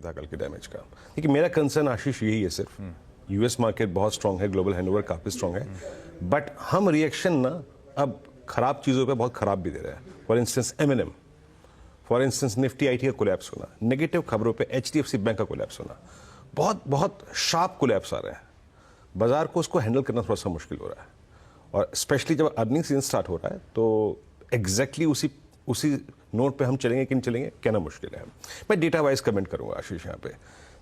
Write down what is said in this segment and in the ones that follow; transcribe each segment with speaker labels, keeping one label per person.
Speaker 1: था कल के डैमेज का। देखिए मेरा कंसर्न आशीष यही है सिर्फ, यूएस मार्केट बहुत स्ट्रांग है, ग्लोबल हैंडओवर काफी स्ट्रांग है, बट हम रिएक्शन ना अब खराब चीजों पे बहुत खराब भी दे रहे हैं। For instance M&M, for instance Nifty IT का कोलैप्स होना, नेगेटिव खबरों पे एचडीएफसी बैंक का कोलैप्स होना, बहुत बहुत शार्प कोलैप्स आ रहे हैं। बाजार को उसको हैंडल करना थोड़ा सा मुश्किल हो रहा है, और स्पेशली जब अर्निंग सीजन स्टार्ट हो रहा है तो एग्जैक्टली उसी नोट पे हम चलेंगे कि नहीं चलेंगे कहना मुश्किल है। मैं डेटा वाइज कमेंट करूंगा आशीष यहाँ पे।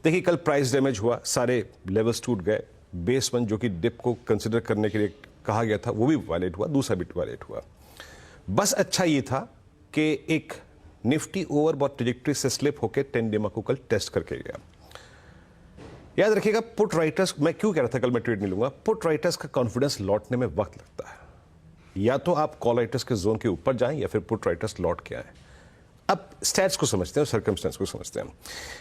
Speaker 1: देखिए कल प्राइस डैमेज हुआ, सारे लेवल्स टूट गए, बेस वन जो कि डिप को कंसिडर करने के लिए कहा गया था वो भी वायलेट हुआ, दूसरा भी वायलेट हुआ। बस अच्छा ये था कि एक निफ्टी ओवरबॉट ट्रेजेक्टरी से स्लिप होकर 10 डेमा को कल टेस्ट करके गया। याद रखिएगा पुट राइटर्स, मैं क्यों कह रहा था कल मैं ट्रेड नहीं लूंगा, पुट राइटर्स का कॉन्फिडेंस लौटने में वक्त लगता है। या तो आप कॉल राइटर्स के जोन के ऊपर जाएं या फिर पुट राइटर्स लौट के आए। अब स्टैट्स को समझते हैं, सर्कमस्टेंस को समझते हैं।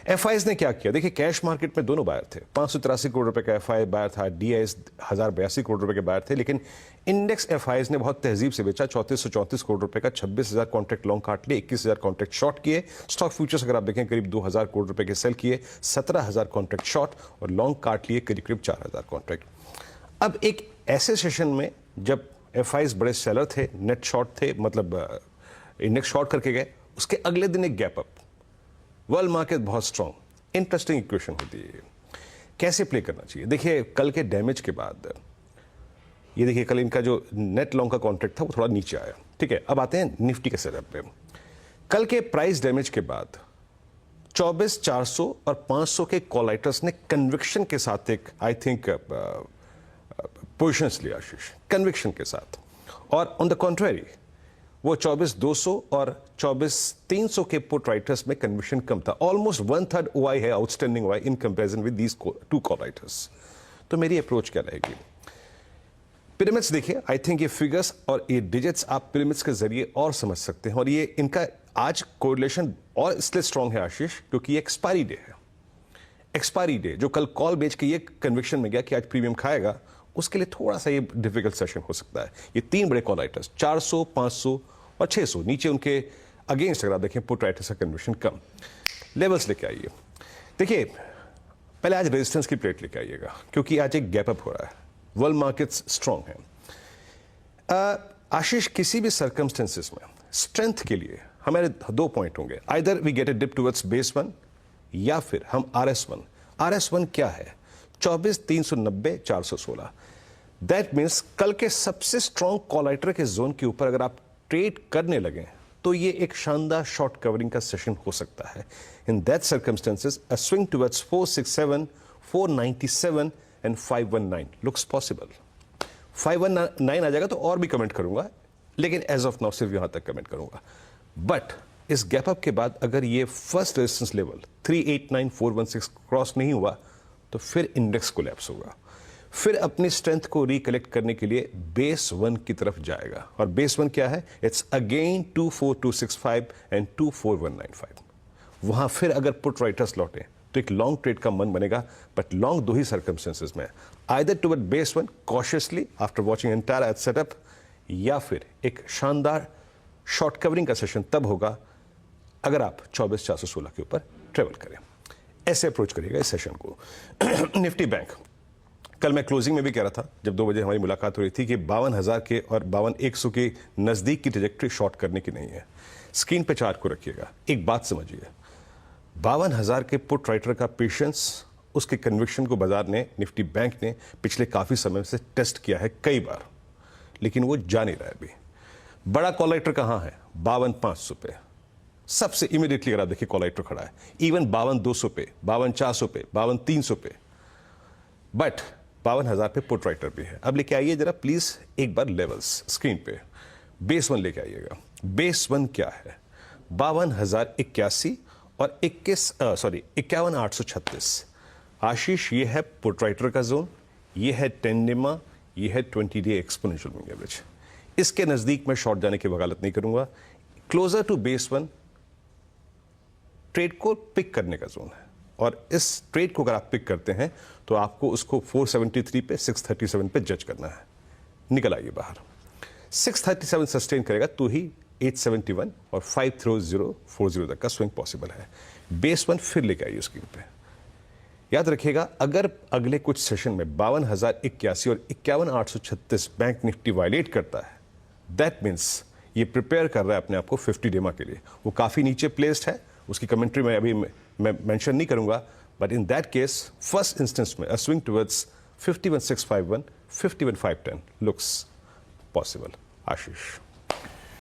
Speaker 1: एफआईज ने क्या किया, देखिए कैश मार्केट में दोनों बायर थे, 583 करोड़ रुपए का एफआई बायर था, डीआईएस 1082 करोड़ रुपए के बायर थे, लेकिन इंडेक्स एफआईज ने बहुत तहजीब से बेचा, 3434 करोड़ रुपए का 26,000 कॉन्ट्रैक्ट लॉन्ग काट लिए, 21,000 कॉन्ट्रैक्ट शॉर्ट किए। स्टॉक फ्यूचर्स अगर आप देखें करीब 2,000 करोड़ रुपए के सेल किए, 17,000 कॉन्ट्रैक्ट शॉर्ट और लॉन्ग काट लिए करीब 4,000 कॉन्ट्रैक्ट। अब एक ऐसे सेशन में जब एफआईज बड़े सेलर थे, नेट शॉर्ट थे, मतलब इंडेक्स शॉर्ट करके गए, उसके अगले दिन एक गैप अप, वर्ल्ड मार्केट बहुत स्ट्रांग। इंटरेस्टिंग इक्वेशन होती है, कैसे प्ले करना चाहिए। देखिए कल के डैमेज के बाद ये देखिए कल इनका जो नेट लॉन्ग का कॉन्ट्रैक्ट था वो थोड़ा नीचे आया, ठीक है। अब आते हैं निफ्टी के सेटअप पे। कल के प्राइस डैमेज के बाद 24,400 और 500 के कॉलाइटर्स ने कन्विक्शन के साथ एक आई थिंक पोजिशंस लिया आशीष, कन्विक्शन के साथ। और ऑन द कॉन्ट्रेरी वो 24,200 और 24,300 के पुट राइटर्स में कन्विक्शन कम था। ऑलमोस्ट 1/3 ओआई है, outstanding OI in comparison with these two call writers. तो मेरी अप्रोच क्या रहेगी, पिरामिड्स देखिए, आई थिंक ये फिगर्स और ये डिजिट्स आप पिरामिड्स के जरिए और समझ सकते हैं। और ये इनका आज कोरिलेशन और इसलिए स्ट्रांग है आशीष क्योंकि ये एक्सपायरी डे है। एक्सपायरी डे जो कल कॉल बेच के ये कन्विक्शन में गया कि आज प्रीमियम खाएगा, उसके लिए थोड़ा सा ये डिफिकल्ट सेशन हो सकता है। ये तीन बड़े कॉल राइटर्स 400, 500 और 600 नीचे उनके अगेंस्ट अगर आप देखें पुट राइटर्स का कन्विक्शन कम। लेवल्स लेके आइए, देखिए पहले आज रेजिस्टेंस की प्लेट लेके आइएगा क्योंकि आज एक गैप अप हो रहा है, वर्ल्ड मार्केट्स स्ट्रांग है। आशीष किसी भी सर्कमस्टेंसेस में स्ट्रेंथ के लिए हमारे दो पॉइंट होंगे, either we get a dip towards base one या फिर हम RS1। RS1 क्या है, 24,390, 416। दैट मीन्स कल के सबसे स्ट्रॉन्ग कॉलाइटर के जोन के ऊपर अगर आप ट्रेड करने लगे तो ये एक शानदार शॉर्ट कवरिंग का सेशन हो सकता है। In that circumstances a swing towards 467, 497 and 519 looks possible. 519 आ जाएगा तो और भी कमेंट करूंगा, लेकिन एज ऑफ नाउ सिर्फ यहां तक कमेंट करूंगा। बट इस गैप अप के बाद अगर ये फर्स्ट रेजिस्टेंस लेवल 389,416 क्रॉस नहीं हुआ तो फिर इंडेक्स कोलैप्स होगा, फिर अपनी स्ट्रेंथ को रिकलेक्ट करने के लिए बेस वन की तरफ जाएगा। और बेस वन क्या है, इट्स अगेन 24265 एंड 24195। वहां फिर अगर पुट राइटर्स लौटे तो एक लॉन्ग ट्रेड का मन बनेगा, बट लॉन्ग दो ही सर्कमस्टेंसेस में, either toward base one cautiously after watching entire setup, या फिर एक शानदार शॉर्ट कवरिंग का सेशन तब होगा अगर आप 24,416 के ऊपर ट्रेवल करें। ऐसे अप्रोच करिएगा इस सेशन को। निफ्टी बैंक, कल मैं क्लोजिंग में भी कह रहा था जब 2 बजे हमारी मुलाकात हो रही थी कि 52,000 के और 52,100 के नजदीक की ट्रैजेक्टरी शॉर्ट करने की नहीं है। स्क्रीन पे चार्ट को रखिएगा, एक बात समझिए, 52,000 के पुट राइटर का पेशेंस, उसके कन्विक्शन को बाजार ने, निफ्टी बैंक ने पिछले काफी समय से टेस्ट किया है कई बार, लेकिन वो जा नहीं रहा है अभी। बड़ा कॉल राइटर कहां है, 52,500 पे सबसे इमीडिएटली अगर आप देखिए कॉल राइटर खड़ा है, इवन 52,200 पे, 52,400 पे, 52,300 पे, बट 52,000 पे पुट राइटर भी है। अब लेके आइए जरा प्लीज एक बार लेवल्स स्क्रीन पे, बेस वन लेके आइएगा। बेस वन क्या है, 52,081 और 51,836। आशीष ये है पुट राइटर का जोन, ये है 10 डेमा, ये है 20 डे एक्सपोनेंशियल मूविंग एवरेज। इसके नजदीक मैं शॉर्ट जाने की वकालत नहीं करूंगा। Closure to base one trade को पिक करने का जोन है, और इस ट्रेड को अगर आप पिक करते हैं तो आपको उसको 473 पे 637 पे जज करना है। निकल आइए बाहर, 637 सस्टेन करेगा तो ही 871 और 53040 तक का स्विंग पॉसिबल है। बेस 1 फिर लेके आइए स्क्रीन पे। याद रखिएगा, अगर अगले कुछ सेशन में 52,081 और 51,836 बैंक निफ्टी वायलेट करता है, दैट मीन्स ये प्रिपेयर कर रहा है अपने आप को 50 डेमा के लिए। वो काफ़ी नीचे प्लेस्ड है, उसकी कमेंट्री में अभी मैं मेंशन नहीं करूंगा, but in that case first instance में अ swing towards 51,651, 51,510 looks possible. Ashish.